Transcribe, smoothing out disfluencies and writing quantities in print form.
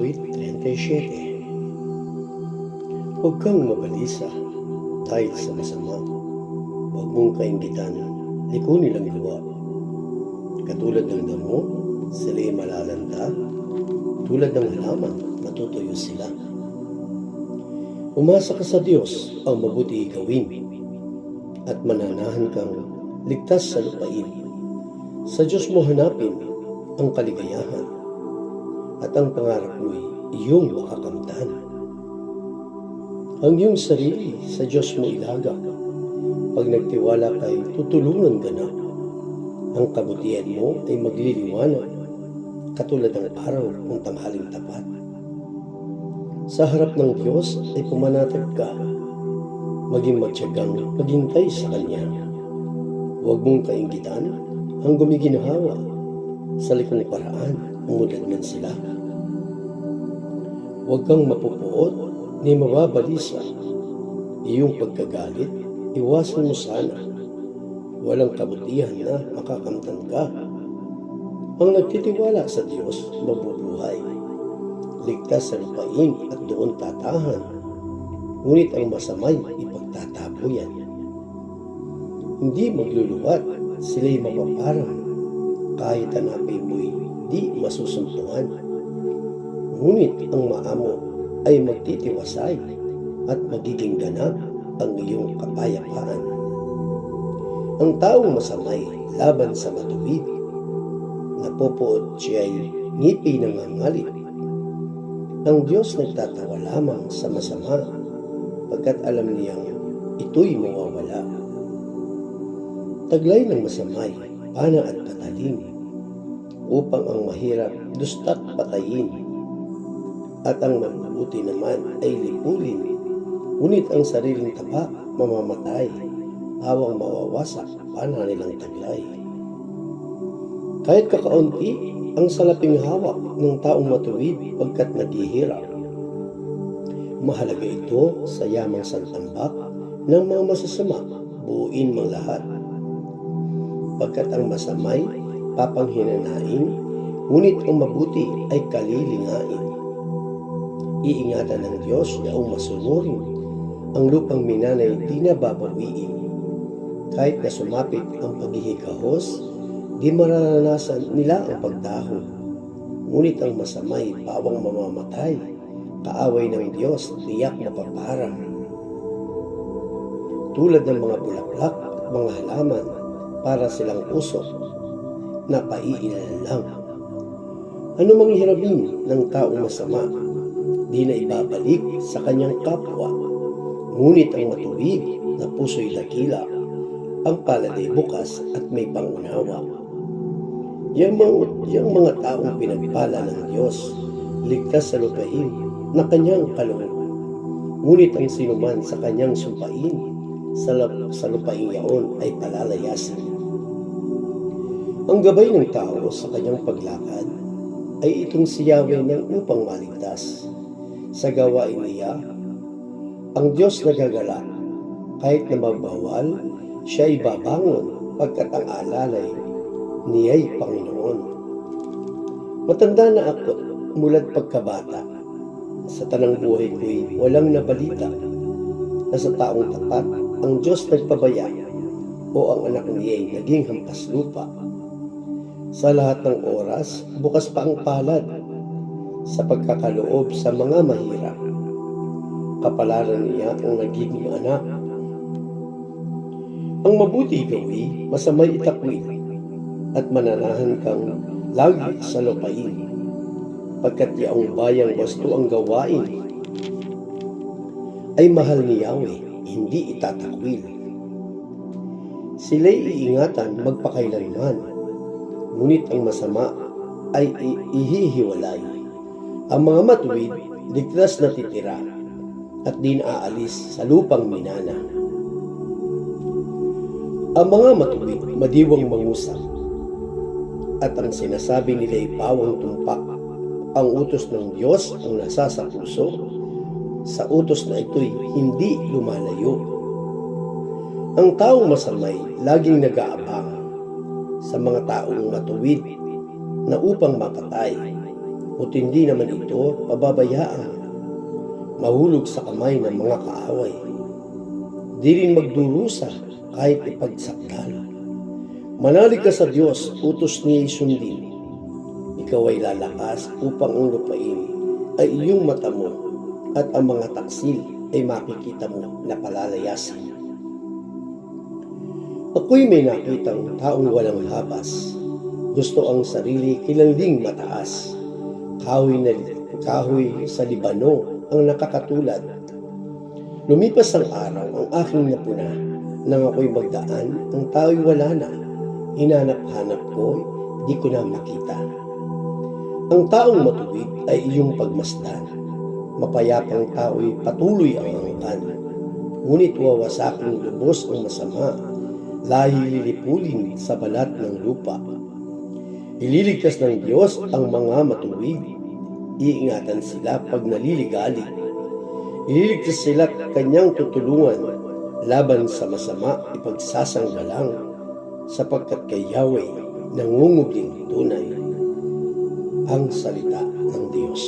Awit 37. Huwag kang mabalisa dahil sa masama. Huwag mong kainggitan, liko nilang gawa. Katulad ng damo, sila'y malalanta. Tulad ng halaman, matutuyo sila. Umasa ka sa Diyos ang mabuti gawin, at mananahan kang ligtas sa lupain. Sa Diyos mo hanapin ang kaligayahan, at ang pangarap mo'y iyong makakamtan. Ang iyong sarili sa Diyos mo ilagak. Pag nagtiwala kay tutulungan ka na. Ang kabutihan mo ay magliliwanag, katulad ng araw kung tanghaling tapat. Sa harap ng Diyos ay pumanatag ka, maging matyagang maghintay sa Kanya. Huwag mong kainggitan ang gumiginhawa, sa likong paraan umulad man sila. Huwag kang mapupuot ni mababalisa. Iyong pagkagalit, iwasan mo sana. Walang kabutihan na makakamtan ka. Ang nagtitiwala sa Diyos, mabubuhay. Ligtas sa lupain at doon tatahan. Ngunit ang masamay, ipagtatabuyan. Hindi magluluwat, sila'y mapaparang. Kahit hanapin mo'y di masusumpungan. Ngunit ang maamo ay magtitiwasay at magiging ganap ang iyong kapayapaan. Ang taong masamay laban sa matuwid, napopoot siya'y ngipin ng nangangalit. Ang Diyos nagtatawa lamang sa masama, pagkat alam niyang ito'y mawawala. Taglay ng masamay, pana at patalim, upang ang mahirap dustat patayin, at ang mabubuti naman ay lipulin. Ngunit ang sariling tapak mamamatay, awang mawawasak, pana nilang taglay. Kahit kakaunti ang salaping hawak ng taong matuwid pagkat naghihirap. Mahalaga ito sa yamang santambak ng mga masasama, buuin mang lahat. Pagkat ang masamay, papanghinanain, ngunit ang mabuti ay kalilingain. Iingatan ng Diyos yaong masunurin, ang lupang minanay di na babawiin. Kahit na sumapit ang paghihikahos, di mararanasan nila ang pagdahon. Ngunit ang masamay, pawang mamamatay, kaaway ng Diyos, tiyak mapaparang. Tulad ng mga bulaklak at mga halaman, para silang usok na paiilan lang. Ano mang hiramin ng taong masama, di na ibabalik sa kanyang kapwa. Ngunit ang matuwid na puso'y dakila, ang palad ay bukas at may pangunawa. Yang mga taong pinagpala ng Diyos, ligtas sa lupain na kanyang kaloob. Ngunit ang sinuman sa kanyang sumpain, sa lupain yaon ay palalayasin. Ang gabay ng tao sa kanyang paglakad ay itong si Yahweh nang upang maligtas. Sa gawain niya, ang Diyos nagagala. Kahit na magbawal, siya ay babangon pagkat ang alalay niya'y Panginoon. Matanda na ako mulat pagkabata. Sa tanang buhay ko'y walang nabalita na sa taong tapat ang Diyos nagpabaya o ang anak niya'y naging hampas lupa. Sa lahat ng oras, bukas pa ang palad sa pagkakaloob sa mga mahirap. Kapalaran niya ang nagiging anak. Ang mabuti gawi, masamay itakwil, at mananahan kang lagi sa lupain, pagkat yaong bayang wasto ang gawain, ay mahal ni Yahweh, hindi itatakwil. Sila'y iingatan magpakailanman, ngunit ang masama ay ihihiwalay. Ang mga matuwid, ligtas na titira, at di naaalis sa lupang minana. Ang mga matuwid, madiwang mangusap, at ang sinasabi nila'y pawang tumpak. Ang utos ng Diyos ang nasa sa puso, sa utos na ito'y hindi lumalayo. Ang taong masamay, laging nag-aabang sa mga taong matuwid na upang makatay. At hindi naman ito pababayaan mahulog sa kamay ng mga kaaway. Di rin magdurusa kahit ipagsakdal. Manalig ka sa Diyos, utos niya sundin. Ikaw ay lalakas upang ang lupain ay iyong mata mo at ang mga taksil ay makikita mo na palalayasin. Ako'y may nakitang taong walang habas. Gusto ang sarili kilaling mataas. Kahoy sa Libano ang nakakatulad. Lumipas ang araw ang aking napuna. Nang ako'y magdaan, ang tao'y wala na. Hinanap-hanap ko, di ko na makita. Ang taong matuwid ay iyong pagmasdan. Mapayapang tao'y patuloy ang angkan. Ngunit wawasaking lubos ang masama. Lahi lilipulin sa balat ng lupa. Ililigtas ng Diyos ang mga matuwid. Iingatan sila pag naliligali. Ililigtas sila kanyang tutulungan. Laban sa masama ipagsasanggalang, sapagkat kay Yahweh nangungubling tunay ang salita ng Diyos.